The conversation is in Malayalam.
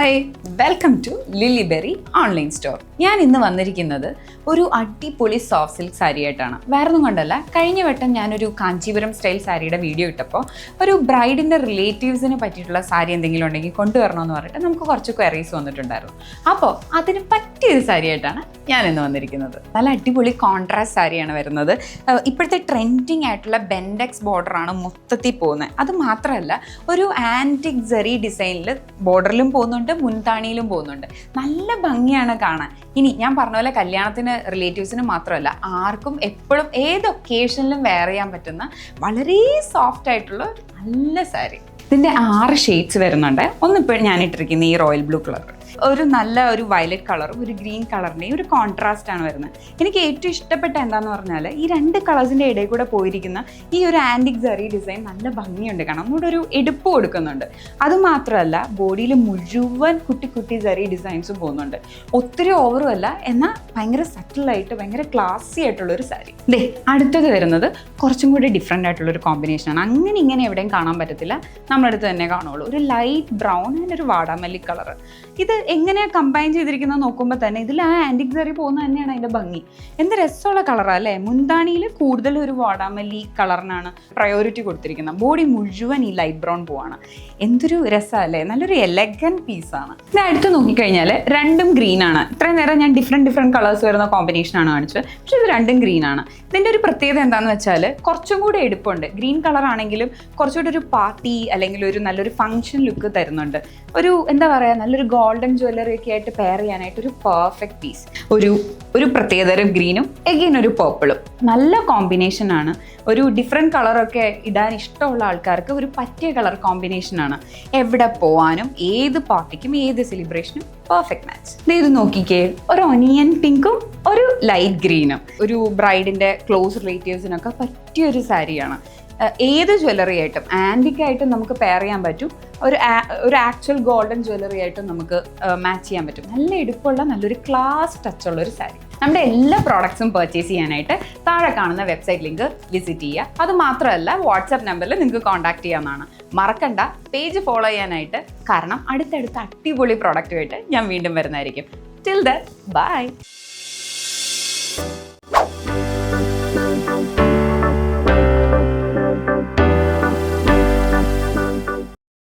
Hi, welcome to Lilliberry online store. ഞാൻ ഇന്ന് വന്നിരിക്കുന്നത് ഒരു അടിപൊളി സോഫ്റ്റ് സിൽക്ക് സാരി ആയിട്ടാണ്. വേറൊന്നും കൊണ്ടല്ല, കഴിഞ്ഞ വട്ടം ഞാനൊരു കാഞ്ചീപുരം സ്റ്റൈൽ സാരിയുടെ വീഡിയോ ഇട്ടപ്പോൾ ഒരു ബ്രൈഡിൻ്റെ റിലേറ്റീവ്സിന് പറ്റിയിട്ടുള്ള സാരി എന്തെങ്കിലും ഉണ്ടെങ്കിൽ കൊണ്ടുവരണമെന്ന് പറഞ്ഞിട്ട് നമുക്ക് കുറച്ച് ക്വയറീസ് വന്നിട്ടുണ്ടായിരുന്നു. അപ്പോൾ അതിന് പറ്റിയൊരു സാരി ആയിട്ടാണ് ഞാൻ ഇന്ന് വന്നിരിക്കുന്നത്. നല്ല അടിപൊളി കോൺട്രാസ്റ്റ് സാരിയാണ് വരുന്നത്. ഇപ്പോഴത്തെ ട്രെൻഡിങ് ആയിട്ടുള്ള ബെൻഡെക്സ് ബോർഡറാണ് മൊത്തത്തിൽ പോകുന്നത്. അത് മാത്രമല്ല, ഒരു ആൻറ്റിക് സെറി ഡിസൈനിൽ ബോർഡറിലും പോകുന്നുണ്ട്, മുൻതാണിയിലും പോകുന്നുണ്ട്. നല്ല ഭംഗിയാണ് കാണാൻ. ഇനി ഞാൻ പറഞ്ഞ പോലെ കല്യാണത്തിന് റിലേറ്റീവ്സിന് മാത്രമല്ല, ആർക്കും എപ്പോഴും ഏത് ഒക്കേഷനിലും വെയർ ചെയ്യാൻ പറ്റുന്ന വളരെ സോഫ്റ്റ് ആയിട്ടുള്ള നല്ല സാരി. ഇതിൻ്റെ 6 ഷെയ്ഡ്സ് വരുന്നുണ്ട്. ഒന്നിപ്പോൾ ഞാൻ ഇട്ടിരിക്കുന്ന ഈ റോയൽ ബ്ലൂ കളർ, ഒരു വയലറ്റ് കളറും ഒരു ഗ്രീൻ കളറിൻ്റെയും ഒരു കോൺട്രാസ്റ്റ് ആണ് വരുന്നത്. എനിക്ക് ഏറ്റവും ഇഷ്ടപ്പെട്ട എന്താണെന്ന് പറഞ്ഞാൽ, ഈ 2 കളേഴ്സിൻ്റെ ഇടയിൽ കൂടെ പോയിരിക്കുന്ന ഈ ഒരു ആൻറ്റിക് സെറി ഡിസൈൻ നല്ല ഭംഗിയുണ്ട് കാണാം. നമ്മുടെ ഒരു എടുപ്പ് കൊടുക്കുന്നുണ്ട്. അതുമാത്രമല്ല, ബോഡിയിൽ മുഴുവൻ കുട്ടി കുട്ടി സെറി ഡിസൈൻസും പോകുന്നുണ്ട്. ഒത്തിരി ഓവറും അല്ല, എന്നാൽ ഭയങ്കര സട്ടിലായിട്ട് ഭയങ്കര ക്ലാസി ആയിട്ടുള്ളൊരു സാരി. അടുത്തത് വരുന്നത് കുറച്ചും കൂടി ഡിഫറെൻ്റ് ആയിട്ടുള്ളൊരു കോമ്പിനേഷനാണ്. അങ്ങനെ ഇങ്ങനെ എവിടെയും കാണാൻ പറ്റത്തില്ല, നമ്മളടുത്ത് തന്നെ കാണുള്ളൂ. ഒരു ലൈറ്റ് ബ്രൗൺ ആൻഡ് ഒരു വാടാമല്ലി കളർ. ഇത് എങ്ങനെയാണ് കമ്പൈൻ ചെയ്തിരിക്കുന്നത് നോക്കുമ്പോൾ തന്നെ ഇതിൽ ആ ആൻറ്റിക് സെറി പോകുന്നത് തന്നെയാണ് അതിൻ്റെ ഭംഗി. എന്ത് രസമുള്ള കളറാണ് അല്ലേ. മുന്താണിയിൽ കൂടുതൽ ഒരു വാടാമല്ലി കളറിനാണ് പ്രയോറിറ്റി കൊടുത്തിരിക്കുന്നത്. ബോഡി മുഴുവൻ ഈ ലൈറ്റ് ബ്രൗൺ പോവാണ്. എന്തൊരു രസമല്ലേ, നല്ലൊരു എലഗൻറ്റ് പീസാണ്. ഇത് അടുത്ത് നോക്കിക്കഴിഞ്ഞാൽ രണ്ടും ഗ്രീനാണ്. ഇത്രയും നേരം ഞാൻ ഡിഫറെൻറ്റ് കളേഴ്സ് വരുന്ന കോമ്പിനേഷനാണ് കാണിച്ചത്, പക്ഷേ ഇത് രണ്ടും ഗ്രീനാണ്. ഇതിൻ്റെ ഒരു പ്രത്യേകത എന്താണെന്ന് വെച്ചാൽ, കുറച്ചും കൂടി എടുപ്പുണ്ട്. ഗ്രീൻ കളർ ആണെങ്കിലും കുറച്ചുകൂടി ഒരു പാർട്ടി അല്ലെങ്കിൽ ഒരു നല്ലൊരു ഫങ്ഷൻ ലുക്ക് തരുന്നുണ്ട്. ഒരു എന്താ പറയുക, നല്ലൊരു ഗോൾഡൻ ജ്വല്ലറി ഒക്കെ ആയിട്ട് പെയർ ചെയ്യാനായിട്ട് ഒരു പെർഫെക്റ്റ് പീസ്. ഒരു പ്രത്യേകതരം ഗ്രീനും എഗെയിൻ ഒരു പേർപ്പിളും നല്ല കോമ്പിനേഷനാണ്. ഒരു ഡിഫറെൻറ്റ് കളറൊക്കെ ഇടാൻ ഇഷ്ടമുള്ള ആൾക്കാർക്ക് ഒരു പറ്റിയ കളർ കോമ്പിനേഷനാണ്. എവിടെ പോവാനും ഏത് പാർട്ടിക്കും ഏത് സെലിബ്രേഷനും പെർഫെക്റ്റ് മാച്ച്. ഇത് നോക്കിക്കേ, ഒരു ഒനിയൻ പിങ്കും ഒരു ലൈറ്റ് ഗ്രീനും. ഒരു ബ്രൈഡിൻ്റെ ക്ലോസ് റിലേറ്റീവ്സിനൊക്കെ പറ്റിയൊരു സാരിയാണ്. ഏത് ജ്വല്ലറി ആയിട്ടും ആൻറ്റിക് ആയിട്ടും നമുക്ക് പെയർ ചെയ്യാൻ പറ്റും. ഒരു ആക്ച്വൽ ഗോൾഡൻ ജ്വല്ലറി ആയിട്ടും നമുക്ക് മാച്ച് ചെയ്യാൻ പറ്റും. നല്ല എടുപ്പുള്ള നല്ലൊരു ക്ലാസ് ടച്ചുള്ള ഒരു സാരി. നമ്മുടെ എല്ലാ പ്രോഡക്ട്സും പർച്ചേസ് ചെയ്യാനായിട്ട് താഴെ കാണുന്ന വെബ്സൈറ്റ് ലിങ്ക് വിസിറ്റ് ചെയ്യുക. അത് മാത്രമല്ല, വാട്സാപ്പ് നമ്പറിൽ നിങ്ങൾക്ക് കോൺടാക്ട് ചെയ്യാവുന്നതാണ്. മറക്കണ്ട പേജ് ഫോളോ ചെയ്യാനായിട്ട്, കാരണം അടുത്തടുത്ത അടിപൊളി പ്രോഡക്റ്റുമായിട്ട് ഞാൻ വീണ്ടും വരുന്നതായിരിക്കും. Till then bye.